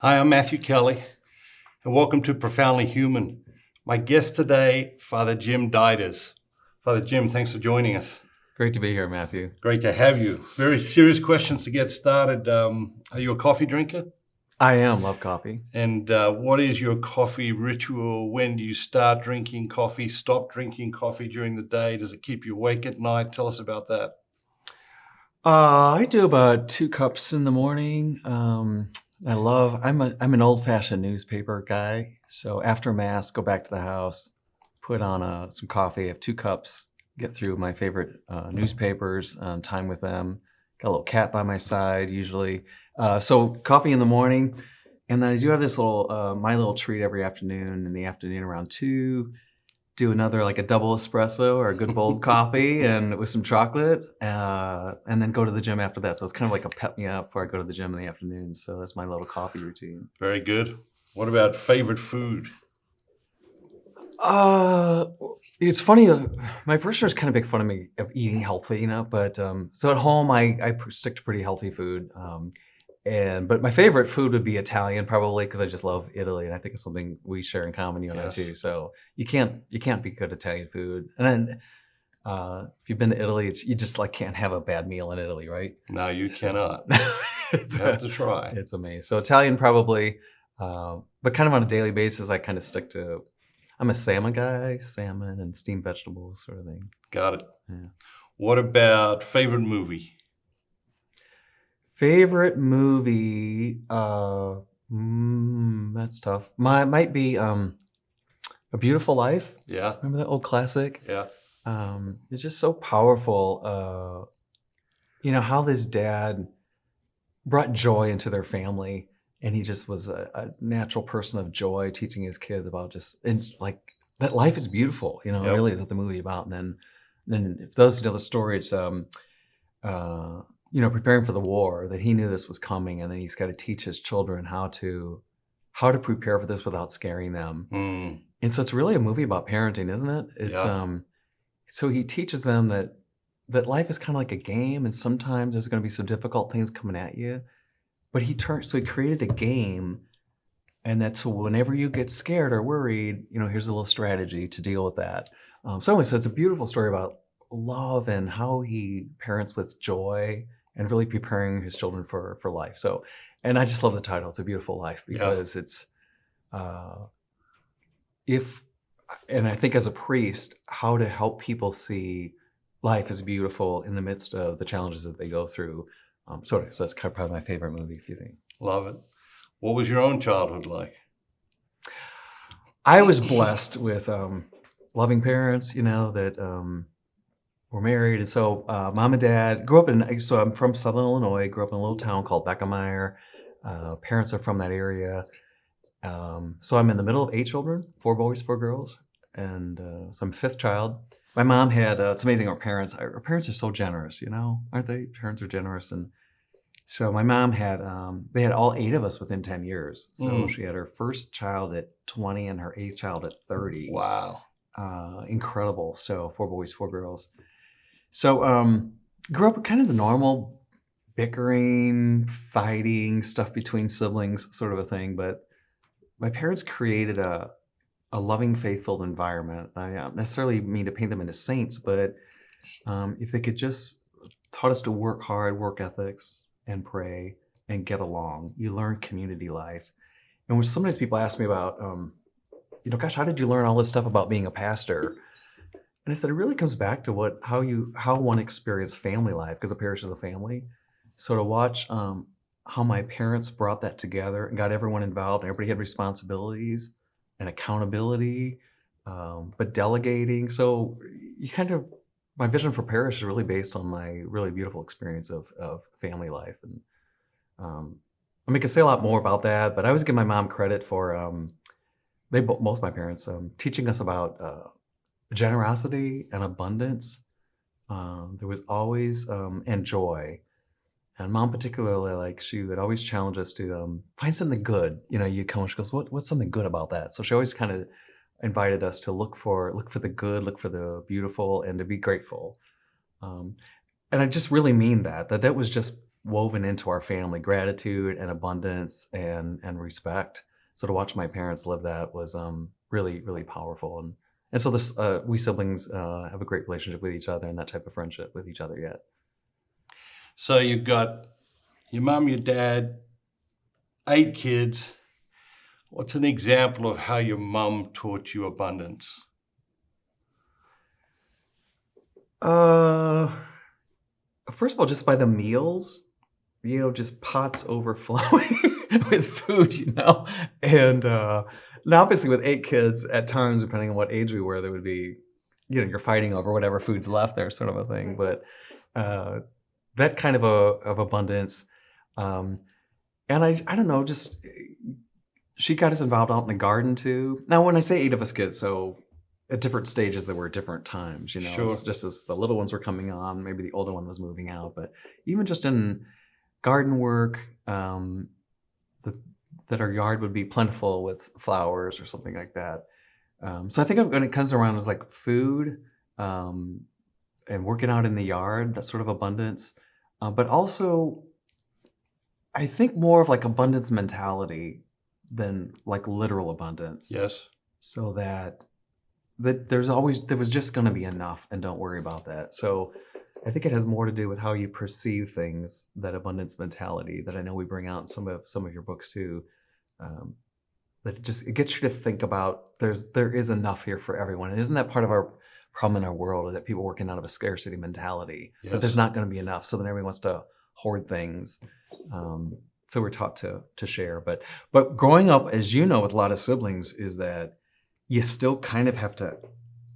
Hi, I'm Matthew Kelly, and welcome to Profoundly Human. My guest today, Father Jim Deiters. Father Jim, thanks for joining us. Great to be here, Matthew. Great to have you. Very serious questions to get started. Are you a coffee drinker? I love coffee. And what is your coffee ritual? When do you start drinking coffee, stop drinking coffee during the day? Does it keep you awake at night? Tell us about that. I do about 2 cups in the morning. I'm an old-fashioned newspaper guy. So after Mass, go back to the house, put on some coffee, have 2 cups, get through my favorite newspapers, time with them. Got a little cat by my side usually. So coffee in the morning. And then I do have this my little treat every afternoon. In the afternoon around 2, do another like a double espresso or a good bold coffee and with some chocolate, and then go to the gym after that. So it's kind of like a pep me up before I go to the gym in the afternoon. So that's my little coffee routine. Very good. What about favorite food? It's funny. My parishioners kind of make fun of me of eating healthy, but so at home I stick to pretty healthy food. But my favorite food would be Italian, probably because I just love Italy, and I think it's something we share in common, you and I too. So you can't be good Italian food. And then if you've been to Italy, you just like can't have a bad meal in Italy, right? No, you cannot. You have to try. It's amazing. So Italian probably, but kind of on a daily basis, I kind of stick to. I'm a salmon guy, salmon and steamed vegetables sort of thing. Got it. Yeah. What about favorite movie? Favorite movie, that's tough. Might be A Beautiful Life. Yeah. Remember that old classic? Yeah. It's just so powerful. How this dad brought joy into their family, and he just was a natural person of joy, teaching his kids about just like that life is beautiful. Yep. Really is what the movie about. And then if those know the story, it's preparing for the war, that he knew this was coming, and then he's got to teach his children how to prepare for this without scaring them. Mm. And so it's really a movie about parenting, isn't it? It's so he teaches them that life is kind of like a game, and sometimes there's going to be some difficult things coming at you. But he created a game, and that's so whenever you get scared or worried, here's a little strategy to deal with that. So it's a beautiful story about love and how he parents with joy and really preparing his children for life. So, and I just love the title. It's A Beautiful Life because it's, and I think as a priest, how to help people see life as beautiful in the midst of the challenges that they go through. So that's kind of probably my favorite movie, if you think. Love it. What was your own childhood like? I was blessed with loving parents, that were married. And so mom and dad grew up so I'm from Southern Illinois, grew up in a little town called Beckemeyer. Parents are from that area. So I'm in the middle of 8 children, 4 boys, 4 girls. And so I'm 5th child. My mom had, it's amazing, our parents are so generous, aren't they? Parents are generous. And so my mom had, they had all 8 of us within 10 years. So she had her first child at 20 and her 8th child at 30. Wow. Incredible. So 4 boys, 4 girls. So grew up kind of the normal bickering, fighting, stuff between siblings sort of a thing. But my parents created a loving, faithful environment. I don't necessarily mean to paint them into saints, but if they could just taught us to work hard, work ethics, and pray and get along. You learn community life. And when sometimes people ask me about, gosh, how did you learn all this stuff about being a pastor? And I said, it really comes back to how one experienced family life, because a parish is a family. So to watch how my parents brought that together and got everyone involved, and everybody had responsibilities and accountability, but delegating. So my vision for parish is really based on my really beautiful experience of family life. And I could say a lot more about that, but I always give my mom credit for both my parents teaching us about generosity and abundance. There was always and joy. And mom particularly, she would always challenge us to find something good. You come and she goes, what's something good about that? So she always kind of invited us to look for the good, look for the beautiful, and to be grateful. And I just really mean that was just woven into our family, gratitude and abundance and respect. So to watch my parents live that was really, really powerful. And so this we siblings have a great relationship with each other and that type of friendship with each other yet. So you've got your mum, your dad, 8 kids. What's an example of how your mum taught you abundance? First of all, just by the meals, just pots overflowing with food, and now obviously with 8 kids, at times, depending on what age we were, there would be, you're fighting over whatever food's left there, sort of a thing. But that kind of abundance, and I don't know, just she got us involved out in the garden too. Now, when I say 8 of us kids, so at different stages, there were different times, Sure. It's just as the little ones were coming on, maybe the older one was moving out, but even just in garden work, that our yard would be plentiful with flowers or something like that. So I think when it comes around as like food and working out in the yard, that sort of abundance, but also I think more of like abundance mentality than like literal abundance. Yes. So that there was just going to be enough, and don't worry about that. So I think it has more to do with how you perceive things, that abundance mentality that I know we bring out in some of your books too. That it gets you to think about there is enough here for everyone. And isn't that part of our problem in our world, that people working out of a scarcity mentality, Yes. that there's not going to be enough. So then everyone wants to hoard things. So we're taught to share. But growing up, as you know, with a lot of siblings, is that you still kind of have to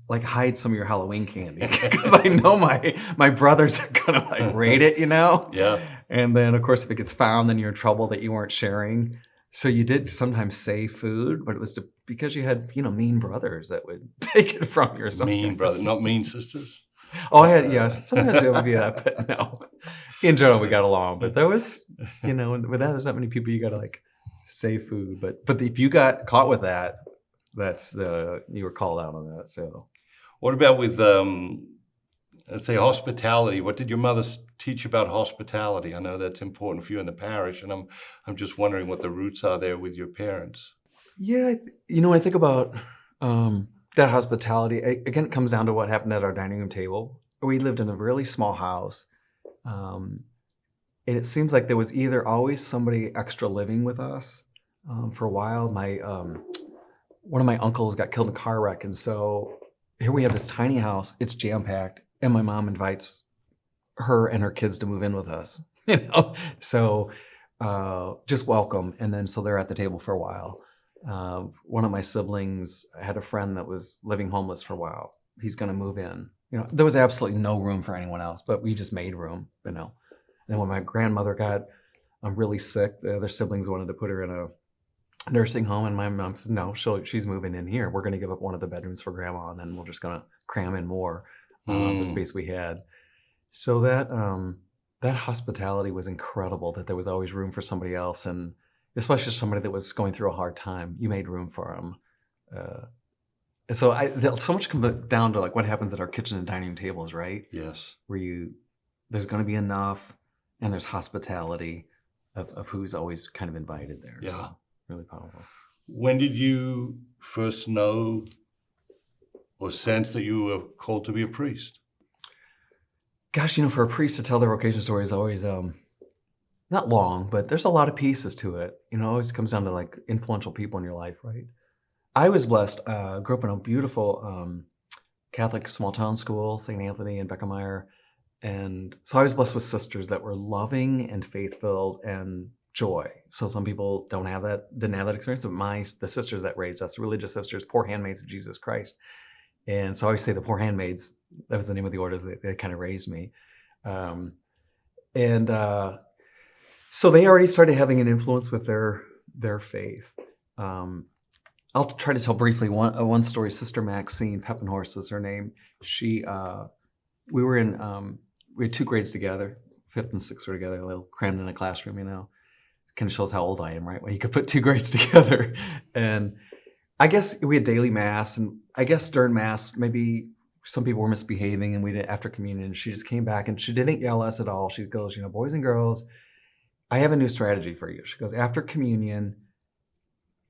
like hide some of your Halloween candy, because I know my brothers are gonna like raid it, Yeah. And then of course if it gets found, then you're in trouble that you weren't sharing. So you did sometimes save food, but it was because you had mean brothers that would take it from you or something. Mean brother, not mean sisters. Oh, sometimes it would be that, but no. In general, we got along. But there was, with that, there's not many people you got to like save food. But if you got caught with that, you were called out on that. So, what about with let's say hospitality? What did your mother teach about hospitality? I know that's important for you in the parish, and I'm just wondering what the roots are there with your parents. Yeah, I think about that hospitality. Again, it comes down to what happened at our dining room table. We lived in a really small house, and it seems like there was either always somebody extra living with us. For a while, one of my uncles got killed in a car wreck, and so here we have this tiny house. It's jam-packed, and my mom invites her and her kids to move in with us. So just welcome. And then so they're at the table for a while. One of my siblings had a friend that was living homeless for a while. He's going to move in. There was absolutely no room for anyone else, but we just made room. And when my grandmother got really sick, the other siblings wanted to put her in a nursing home, and my mom said, no, she's moving in here. We're going to give up one of the bedrooms for grandma, and then we're just going to cram in more the space we had. So that hospitality was incredible, that there was always room for somebody else, and especially somebody that was going through a hard time. You made room for them. And so so much comes down to like what happens at our kitchen and dining room tables, right? Yes. Where there's going to be enough, and there's hospitality of who's always kind of invited there. Yeah. So, really powerful. When did you first know or sense that you were called to be a priest? Gosh, for a priest to tell their vocation story is always not long, but there's a lot of pieces to it. It always comes down to like influential people in your life, right? I was blessed. Grew up in a beautiful Catholic small town school, St. Anthony in Beckermeyer, and so I was blessed with sisters that were loving and faith-filled and joy. So some people didn't have that experience, but the sisters that raised us, the religious sisters, poor handmaids of Jesus Christ. And so I always say the poor handmaids, that was the name of the orders that kind of raised me. So they already started having an influence with their faith. I'll try to tell briefly one story. Sister Maxine Peppenhorst is her name. We had 2 grades together, 5th and 6th were together, a little crammed in a classroom, Kind of shows how old I am, right? When you could put 2 grades together. And I guess we had daily mass, and I guess during mass, maybe some people were misbehaving, and we did after communion. She just came back and she didn't yell at us at all. She goes, boys and girls, I have a new strategy for you. She goes, after communion,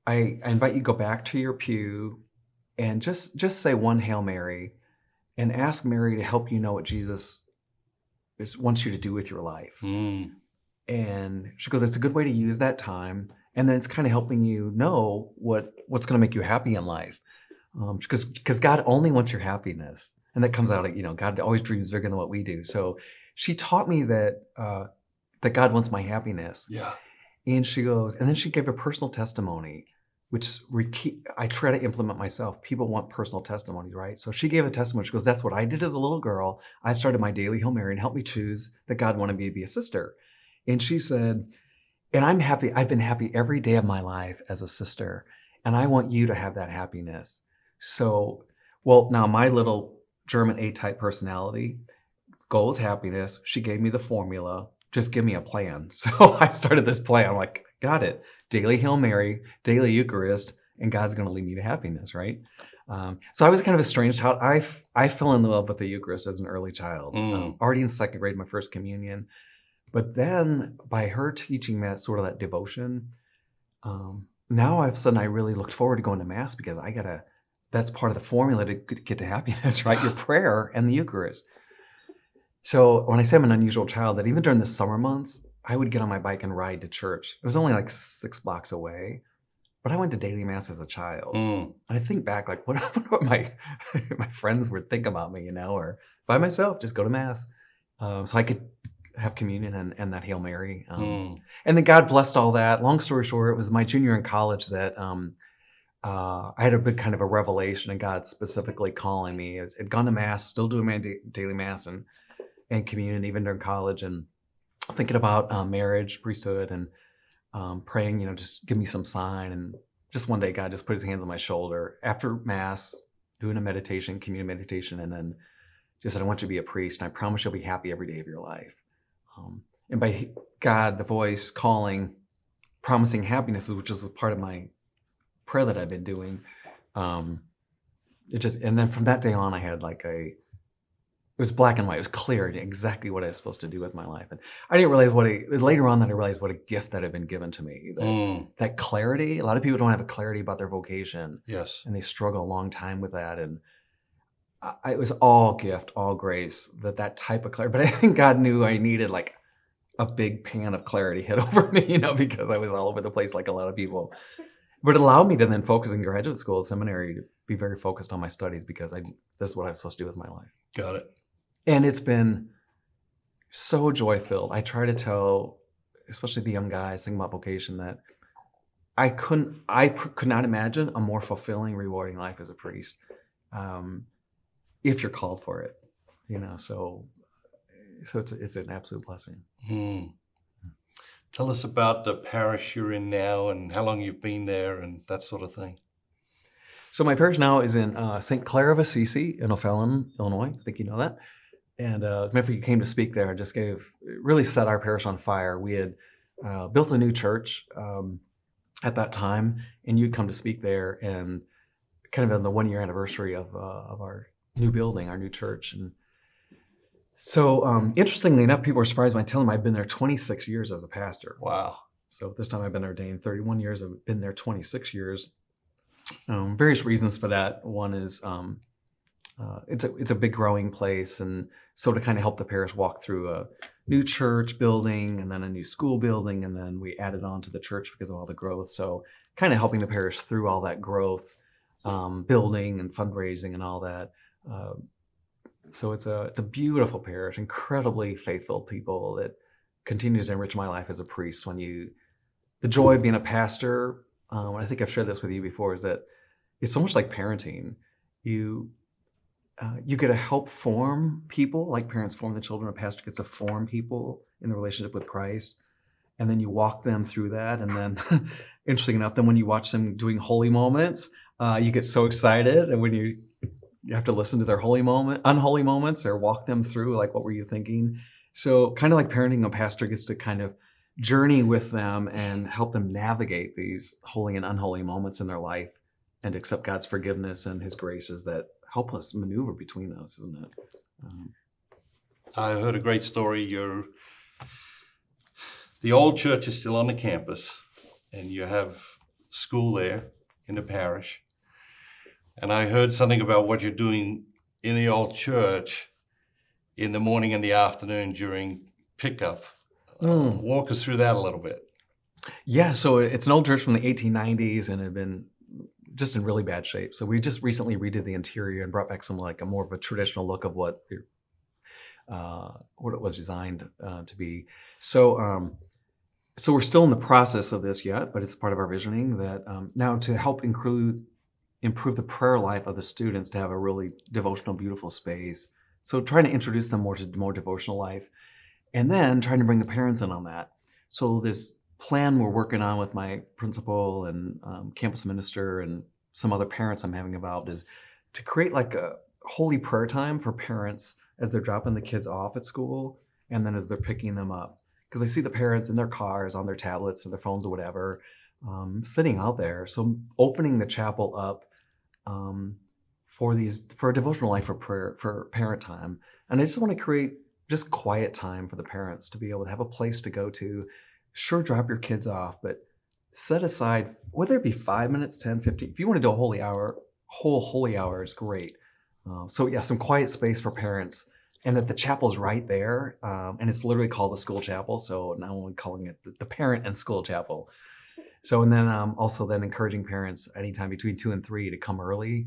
I invite you to go back to your pew and just say one Hail Mary and ask Mary to help you know what Jesus wants you to do with your life. And she goes, it's a good way to use that time. And then it's kind of helping you know what's going to make you happy in life. Because God only wants your happiness. And that comes out of, God always dreams bigger than what we do. So she taught me that God wants my happiness. Yeah. And she goes, and then she gave a personal testimony, which I try to implement myself. People want personal testimonies, right? So she gave a testimony. She goes, that's what I did as a little girl. I started my daily Hail Mary and helped me choose that God wanted me to be a sister. And she said, and I'm happy. I've been happy every day of my life as a sister. And I want you to have that happiness. So, well, now my little German A-type personality, goal is happiness. She gave me the formula. Just give me a plan. So I started this plan. I'm like, got it. Daily Hail Mary, daily Eucharist, and God's going to lead me to happiness, right? So I was kind of a strange child. I fell in love with the Eucharist as an early child. Already in second grade, my first communion. But then by her teaching me sort of that devotion, now all of a sudden I really looked forward to going to Mass because that's part of the formula to get to happiness, right? Your prayer and the Eucharist. So when I say I'm an unusual child, that even during the summer months, I would get on my bike and ride to church. It was only like 6 blocks away, but I went to daily Mass as a child. And I think back, like, what my friends would think about me, or by myself, just go to Mass. So I could have communion and that Hail Mary. And then God blessed all that. Long story short, it was my junior year in college that I had a big kind of a revelation, and God specifically calling me. I'd gone to Mass, still doing my daily Mass and communion even during college, and thinking about marriage, priesthood, and praying, just give me some sign. And just one day God just put his hands on my shoulder after Mass, doing a meditation, communion meditation, and then just said, I want you to be a priest, and I promise you'll be happy every day of your life. And by God, the voice calling, promising happiness, which is a part of my prayer that I've been doing. And then from that day on, I had it was black and white. It was clear exactly what I was supposed to do with my life. And I didn't realize it was later on that I realized what a gift that had been given to me. That clarity. A lot of people don't have a clarity about their vocation. Yes. And they struggle a long time with that. And it was all gift, all grace, that type of clarity. But I think God knew I needed a big pan of clarity hit over me, because I was all over the place like a lot of people. But it allowed me to then focus in graduate school, seminary, to be very focused on my studies because this is what I was supposed to do with my life. Got it. And it's been so joy-filled. I try to tell, especially the young guys thinking about vocation, that I could not imagine a more fulfilling, rewarding life as a priest, if you're called for it. So it's an absolute blessing. Tell us about the parish you're in now and how long you've been there and that sort of thing. So my parish now is in St. Clair of Assisi in O'Fallon, Illinois. I think you know that. And remember you came to speak there. I really set our parish on fire. We had built a new church at that time, and you'd come to speak there, and kind of on the 1-year anniversary of our new building, our new church. And so interestingly enough, people were surprised when I tell them I've been there 26 years as a pastor. Wow. So this time I've been ordained 31 years. I've been there 26 years. Various reasons for that. One is it's a big growing place, and so to kind of help the parish walk through a new church building and then a new school building, and then we added on to the church because of all the growth. So kind of helping the parish through all that growth, building and fundraising and all that. So it's a beautiful parish, incredibly faithful people that continues to enrich my life as a priest. The joy of being a pastor, I think I've shared this with you before, is that it's so much like parenting. You get to help form people, like parents form the children. A pastor gets to form people in the relationship with Christ, and then you walk them through that. And then, interesting enough, then when you watch them doing holy moments, you get so excited, and when you have to listen to their unholy moments, or walk them through, like, what were you thinking? So kind of like parenting, a pastor gets to kind of journey with them and help them navigate these holy and unholy moments in their life and accept God's forgiveness and his graces that help us maneuver between those, isn't it? I heard a great story. The old church is still on the campus, and you have school there in the parish. And I heard something about what you're doing in the old church in the morning and the afternoon during pickup. Walk us through that a little bit. Yeah, so it's an old church from the 1890s and had been just in really bad shape. So we just recently redid the interior and brought back some like a more of a traditional look of what it was designed to be. So we're still in the process of this yet, but it's part of our visioning that now to help improve the prayer life of the students to have a really devotional, beautiful space. So trying to introduce them more to more devotional life, and then trying to bring the parents in on that. So this plan we're working on with my principal and campus minister and some other parents I'm having involved is to create like a holy prayer time for parents as they're dropping the kids off at school and then as they're picking them up. Because I see the parents in their cars, on their tablets or their phones or whatever, sitting out there. So opening the chapel up for a devotional life for prayer, for parent time. And I just want to create just quiet time for the parents to be able to have a place to go to. Sure, drop your kids off, but set aside, whether it be 5 minutes, 10, 15, if you want to do a holy hour is great. So yeah, some quiet space for parents, and that the chapel's right there. And it's literally called the school chapel. So now we're calling it the parent and school chapel. So, and then also then encouraging parents anytime between 2 and 3 to come early,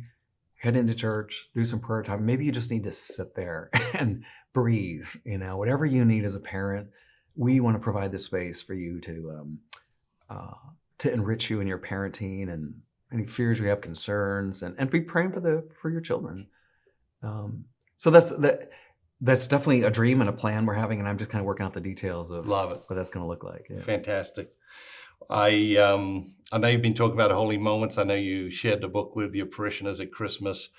head into church, do some prayer time. Maybe you just need to sit there and breathe, whatever you need as a parent. We want to provide the space for you to enrich you in your parenting and any fears you have, concerns, and be praying for your children. So that's definitely a dream and a plan we're having, and I'm just kind of working out the details of Love it. what that's going to look like. Yeah. Fantastic. I know you've been talking about holy moments. I know you shared the book with your parishioners at Christmas.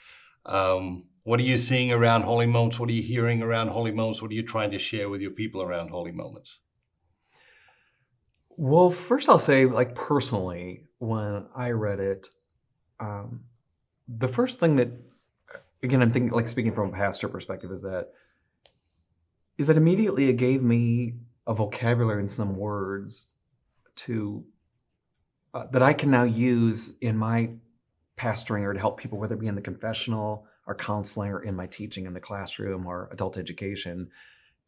What are you seeing around holy moments? What are you hearing around holy moments? What are you trying to share with your people around holy moments? Well, first I'll say, like personally, when I read it, the first thing that, again, I'm thinking, like speaking from a pastor perspective, is that immediately it gave me a vocabulary and some words to that I can now use in my pastoring or to help people, whether it be in the confessional or counseling or in my teaching in the classroom or adult education,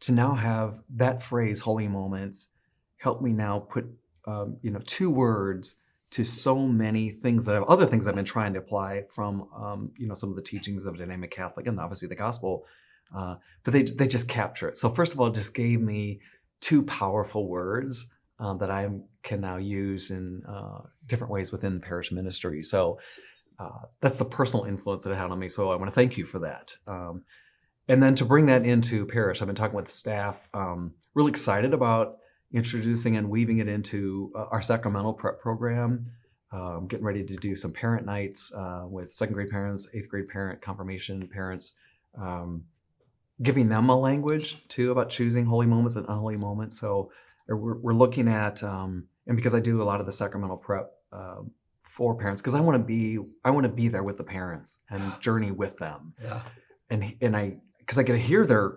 to now have that phrase, holy moments, help me now put 2 words to so many things other things I've been trying to apply from some of the teachings of dynamic Catholic and obviously the gospel, but they just capture it. So first of all, it just gave me 2 powerful words that I can now use in different ways within parish ministry. So that's the personal influence that it had on me. So I want to thank you for that. And then to bring that into parish, I've been talking with the staff, really excited about introducing and weaving it into our sacramental prep program, getting ready to do some parent nights with 2nd grade parents, 8th grade parent, confirmation parents, giving them a language too about choosing holy moments and unholy moments. So we're looking at, and because I do a lot of the sacramental prep for parents, because I want to be there with the parents and journey with them. Yeah. Because I get to hear their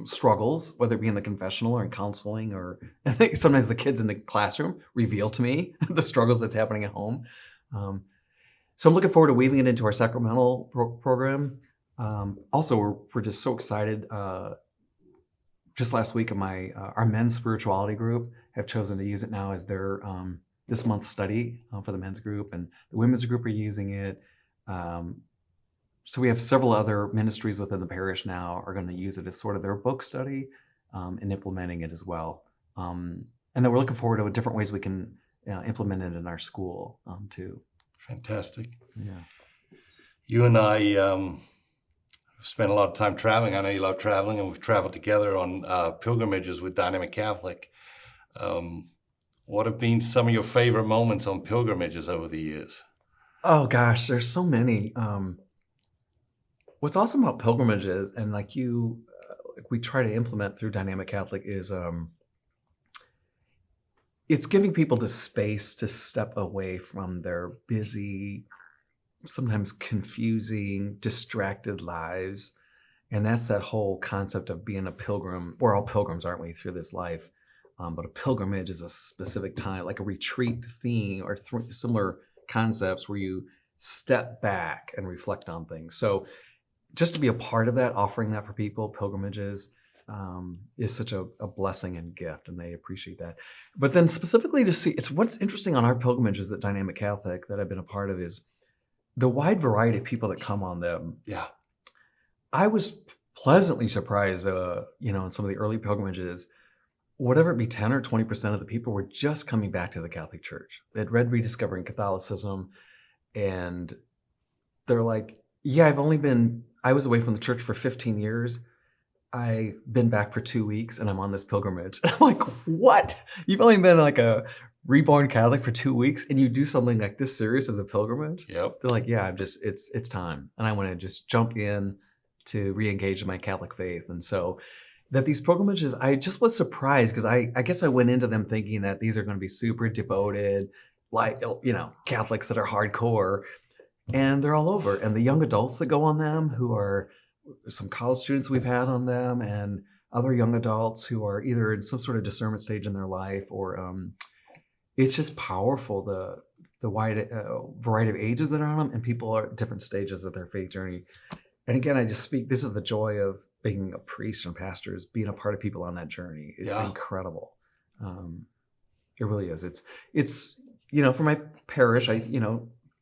struggles, whether it be in the confessional or in counseling, or I think sometimes the kids in the classroom reveal to me the struggles that's happening at home. So I'm looking forward to weaving it into our sacramental program. Also, we're just so excited. Just last week, our men's spirituality group have chosen to use it now as their this month's study for the men's group, and the women's group are using it. So we have several other ministries within the parish now are going to use it as sort of their book study and implementing it as well. And then we're looking forward to different ways we can implement it in our school too. Fantastic. Yeah. You and I spent a lot of time traveling. I know you love traveling, and we've traveled together on pilgrimages with Dynamic Catholic. What have been some of your favorite moments on pilgrimages over the years? Oh gosh, there's so many. What's awesome about pilgrimages, and like we try to implement through Dynamic Catholic, is it's giving people the space to step away from their busy sometimes confusing, distracted lives. And that's that whole concept of being a pilgrim. We're all pilgrims, aren't we, through this life? But a pilgrimage is a specific time, like a retreat theme or similar concepts where you step back and reflect on things. So just to be a part of that, offering that for people, pilgrimages, is such a blessing and gift, and they appreciate that. But then specifically to see, it's what's interesting on our pilgrimages at Dynamic Catholic that I've been a part of is the wide variety of people that come on them. Yeah. I was pleasantly surprised, in some of the early pilgrimages, whatever it be, 10 or 20% of the people were just coming back to the Catholic Church. They'd read Rediscovering Catholicism, and they're like, yeah, I was away from the church for 15 years. I've been back for 2 weeks and I'm on this pilgrimage. And I'm like, what? You've only been like a reborn Catholic for 2 weeks and you do something like this serious as a pilgrimage? Yep. They're like, yeah, it's time. And I want to just jump in to re-engage in my Catholic faith. And so that these pilgrimages, I just was surprised because I guess I went into them thinking that these are going to be super devoted, like, Catholics that are hardcore, and they're all over. And the young adults that go on them, who are some college students we've had on them, and other young adults who are either in some sort of discernment stage in their life, or it's just powerful, the wide variety of ages that are on them, and people are at different stages of their faith journey. And again, I just speak, this is the joy of being a priest and pastor, is being a part of people on that journey. It's incredible. It really is. It's for my parish, I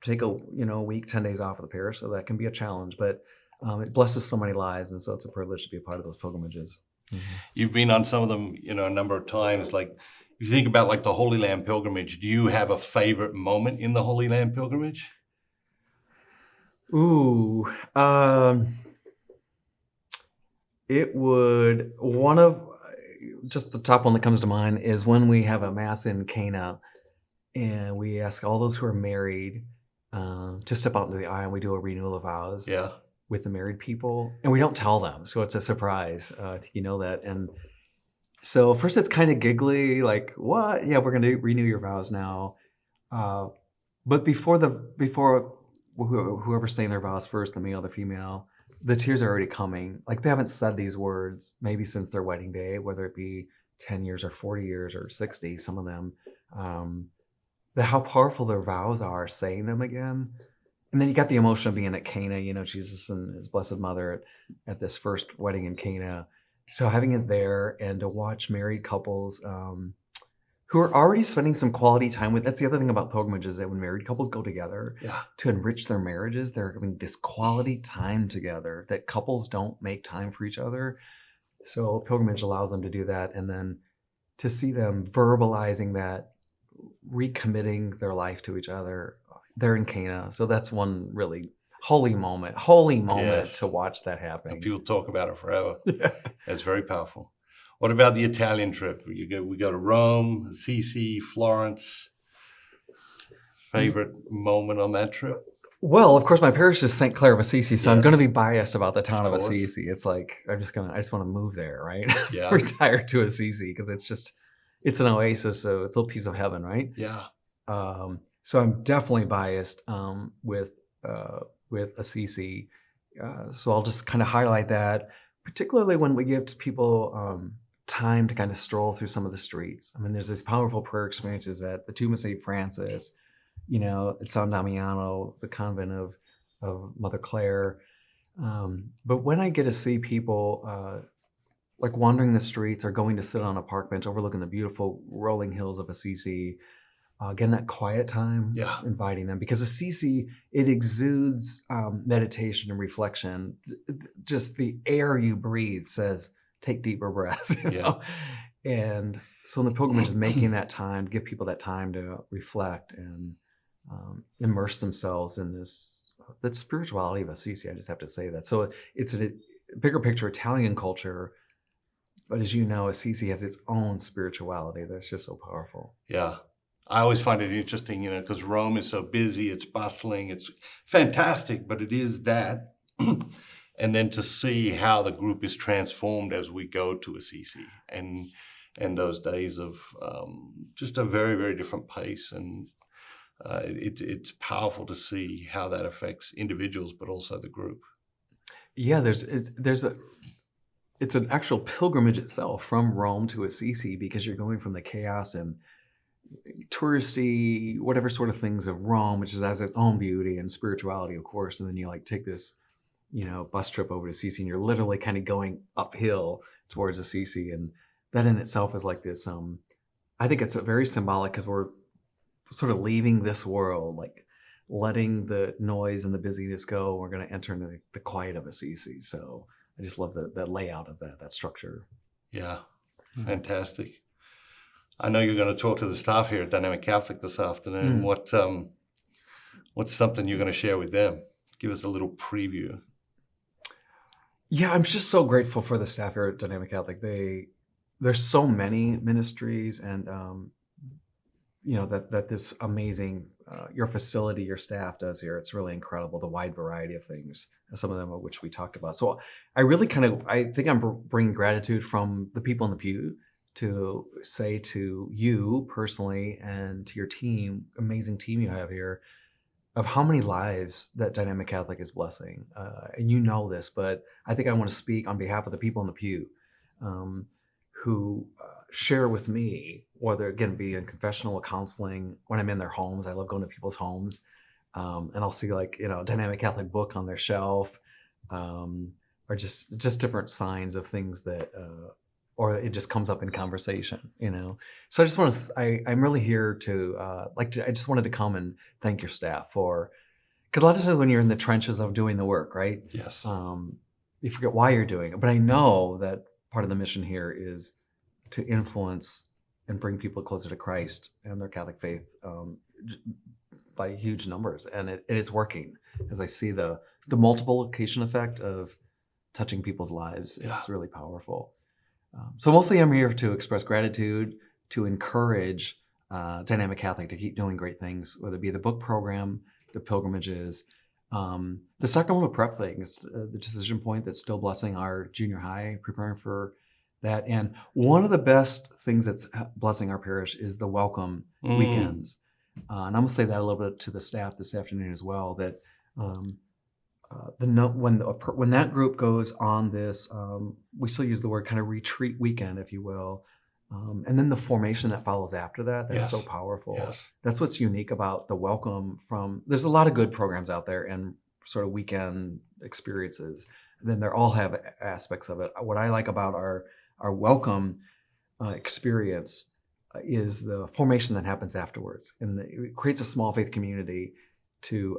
take a week, 10 days off of the parish, so that can be a challenge, but it blesses so many lives, and so it's a privilege to be a part of those pilgrimages. Mm-hmm. You've been on some of them, a number of times. Like, if you think about like the Holy Land pilgrimage, do you have a favorite moment in the Holy Land pilgrimage? Ooh, it would, just the top one that comes to mind is when we have a mass in Cana, and we ask all those who are married to step out into the aisle, and we do a renewal of vows. Yeah. With the married people, and we don't tell them, so it's a surprise. I think you know that. And so first it's kind of giggly, like, what? Yeah, we're going to renew your vows now. But before whoever's saying their vows first, the male, the female, the tears are already coming. Like, they haven't said these words maybe since their wedding day, whether it be 10 years or 40 years or 60, some of them. How powerful their vows are, saying them again. And then you got the emotion of being at Cana, Jesus and his Blessed Mother at this first wedding in Cana. So having it there, and to watch married couples who are already spending some quality time with, that's the other thing about pilgrimages, that when married couples go together to enrich their marriages, they're having this quality time together that couples don't make time for each other. So pilgrimage allows them to do that. And then to see them verbalizing that, recommitting their life to each other, they're in Cana. So that's one really holy moment yes. to watch that happen. And people talk about it forever. That's very powerful. What about the Italian trip? We go to Rome, Assisi, Florence. Favorite moment on that trip? Well, of course, my parish is St. Clare of Assisi, so I'm going to be biased about the town of Assisi. It's like, I just want to move there, right? Yeah. Retire to Assisi, because it's an oasis, so it's a little piece of heaven, right? Yeah. So I'm definitely biased with Assisi. So I'll just kind of highlight that, particularly when we give people time to kind of stroll through some of the streets. I mean, there's these powerful prayer experiences at the Tomb of St. Francis, at San Damiano, the convent of Mother Clare. But when I get to see people like wandering the streets or going to sit on a park bench overlooking the beautiful rolling hills of Assisi, again, that quiet time, inviting them, because Assisi, it exudes meditation and reflection. Just the air you breathe says, take deeper breaths. And so in the pilgrimage is making that time, give people that time to reflect and immerse themselves in that spirituality of Assisi. I just have to say that. So it's a bigger picture Italian culture, but as you know, Assisi has its own spirituality that's just so powerful. Yeah. I always find it interesting, because Rome is so busy, it's bustling, it's fantastic, but it is that. And then to see how the group is transformed as we go to Assisi, and those days of just a very, very different pace. And It's powerful to see how that affects individuals, but also the group. Yeah, it's an actual pilgrimage itself from Rome to Assisi, because you're going from the chaos and touristy, whatever sort of things of Rome, which has its own beauty and spirituality, of course. And then you like take this, bus trip over to Assisi, and you're literally kind of going uphill towards Assisi. And that in itself is like this, I think it's very symbolic, because we're sort of leaving this world, like letting the noise and the busyness go. We're going to enter into the quiet of Assisi. So I just love the layout of that structure. Yeah, fantastic. I know you're going to talk to the staff here at Dynamic Catholic this afternoon. What's something you're going to share with them? Give us a little preview. Yeah, I'm just so grateful for the staff here at Dynamic Catholic. There's so many ministries, and that this amazing your facility, your staff does here. It's really incredible, the wide variety of things, some of them of which we talked about. So I think I'm bringing gratitude from the people in the pew to say to you personally and to your team, amazing team you have here, of how many lives that Dynamic Catholic is blessing. And you know this, but I think I want to speak on behalf of the people in the pew who share with me, whether again be in confessional or counseling, when I'm in their homes. I love going to people's homes, and I'll see Dynamic Catholic book on their shelf, or just different signs of things that, or it just comes up in conversation. So I just want to, I'm really here to I just wanted to come and thank your staff because a lot of times when you're in the trenches of doing the work, right? Yes. You forget why you're doing it, but I know that part of the mission here is to influence and bring people closer to Christ and their Catholic faith by huge numbers. And it's working, as I see the multiplication effect of touching people's lives. Yeah. It's really powerful. So mostly I'm here to express gratitude, to encourage Dynamic Catholic to keep doing great things, whether it be the book program, the pilgrimages, the sacramental prep things, the decision point that's still blessing our junior high, preparing for that. And one of the best things that's blessing our parish is the welcome weekends. And I'm going to say that a little bit to the staff this afternoon as well, that when that group goes on this, we still use the word kind of retreat weekend, if you will. And then the formation that follows after that's Yes. so powerful. Yes. That's what's unique about the welcome there's a lot of good programs out there and sort of weekend experiences. And then they all have aspects of it. What I like about our welcome experience is the formation that happens afterwards. And it creates a small faith community to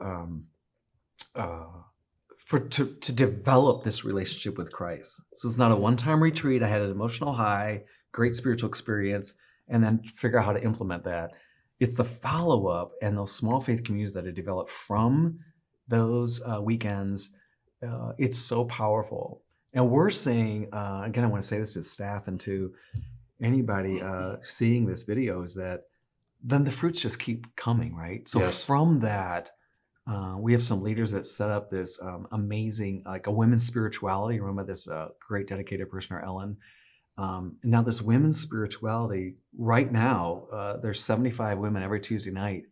develop this relationship with Christ. So it's not a one-time retreat. I had an emotional high, great spiritual experience, and then figure out how to implement that. It's the follow-up and those small faith communities that are developed from those weekends. It's so powerful. And we're seeing, again, I want to say this to staff and to anybody seeing this video, is that then the fruits just keep coming, right? So Yes. from that, we have some leaders that set up this amazing, like a women's spirituality room by this great dedicated parishioner, Ellen. And now this women's spirituality, right now, there's 75 women every Tuesday night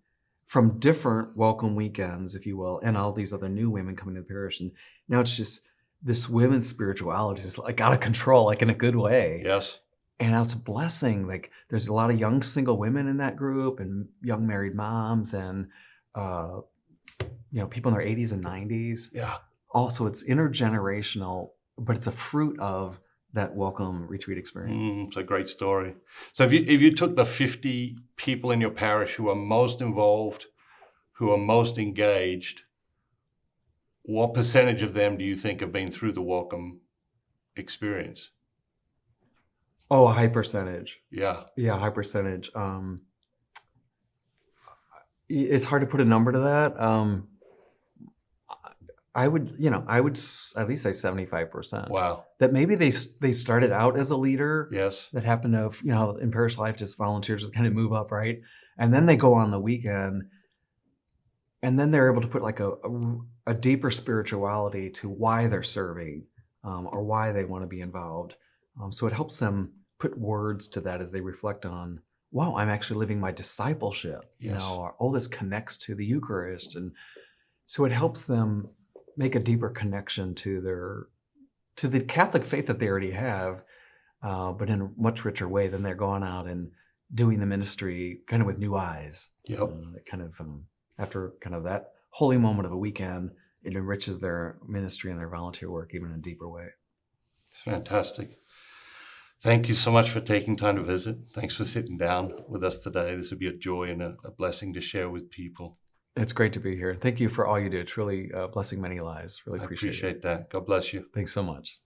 from different welcome weekends, if you will, and all these other new women coming to the parish. And now it's just this women's spirituality is like out of control, like in a good way. Yes. And now it's a blessing. Like there's a lot of young single women in that group and young married moms and people in their 80s and 90s. Yeah. Also, it's intergenerational, but it's a fruit of that welcome retreat experience. It's a great story. So if you took the 50 people in your parish who are most involved, who are most engaged, what percentage of them do you think have been through the welcome experience? Oh, a high percentage. Yeah. Yeah, high percentage. It's hard to put a number to that. I would at least say 75%. Wow. That maybe they started out as a leader. Yes. That happened to, in parish life, just volunteers just kind of move up, right? And then they go on the weekend, and then they're able to put like a deeper spirituality to why they're serving, or why they want to be involved. So it helps them put words to that as they reflect on wow, I'm actually living my discipleship. Yes. All this connects to the Eucharist. And so it helps them make a deeper connection to the Catholic faith that they already have, but in a much richer way than they're going out and doing the ministry kind of with new eyes. Yep. It kind of, after kind of that holy moment of a weekend, it enriches their ministry and their volunteer work even in a deeper way. It's fantastic. Thank you so much for taking time to visit. Thanks for sitting down with us today. This would be a joy and a blessing to share with people. It's great to be here. Thank you for all you do. It's really blessing many lives. Really I appreciate it. appreciate that. God bless you. Thanks so much.